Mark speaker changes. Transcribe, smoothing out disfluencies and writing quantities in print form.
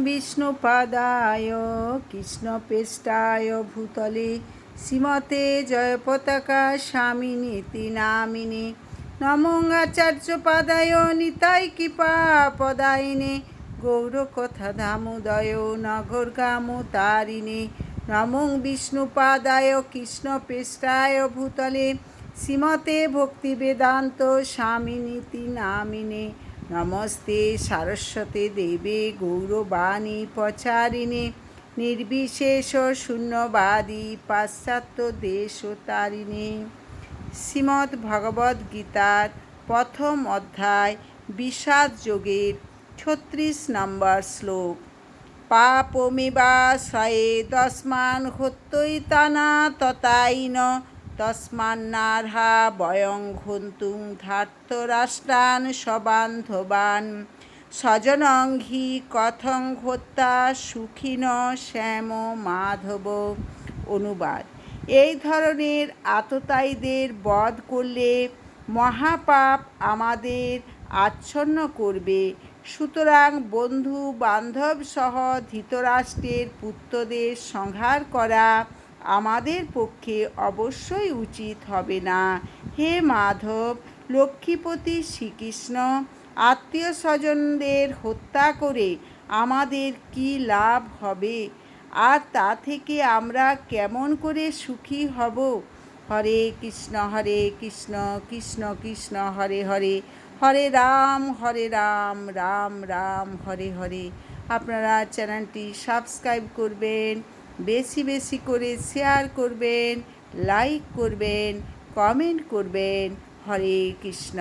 Speaker 1: বিষ্ণুপাদায় কৃষ্ণপৃষ্ঠায় ভূতলে শ্রীমতে জয়পতাকা স্বামিনীতি নামিনে নমো আচার্যপাদায় নিতাই কৃপা পদায়িনে গৌরকথা ধামোদয় নগরগামো তারিণে নমো বিষ্ণুপাদায় কৃষ্ণপৃষ্ঠায় ভূতলে শ্রীমতে ভক্তিবেদান্ত স্বামিনীতি নামিনে নমস্তে সারস্বতে দেবে গৌরবাণী প্রচারিণে নির্বিশেষ শূন্যবাদী পাশ্চাত্য দেশতারিণে। শ্রীমদ্ ভগবদ্ গীতার প্রথম অধ্যায় বিষাদ যোগের 36 নম্বর শ্লোক। পাপমেবাশ্রয়ে তস্মান হত্যৈতানা ততাইন তস্মান্নার্হা বয়ং হন্তুং ধার্তরাষ্ট্রান সবান্ধবান স্বজনং হি কথং হত্যা সুখিন শ্যাম মাধব। অনুবাদ: এই ধরনের আততায়ীদের বধ করলে মহাপাপ আমাদের আচ্ছন্ন করবে। সুতরাং বন্ধু বান্ধব সহ ধৃতরাষ্ট্রের পুত্রদের সংহার করা আমাদের পক্ষে অবশ্যই উচিত হবে না। হে মাধব, লক্ষ্মীপতি শ্রীকৃষ্ণ, আত্মীয় স্বজনদের হত্যা করে আমাদের কি লাভ হবে, আর তা থেকে আমরা কেমন করে সুখী হব? হরে কৃষ্ণ কৃষ্ণ কৃষ্ণ হরে হরে, হরে রাম রাম রাম হরে হরে। আপনারা চ্যানেলটি সাবস্ক্রাইব করবেন, বেশি বেশি করে শেয়ার করবেন, লাইক করবেন, কমেন্ট করবেন। হরে কৃষ্ণ।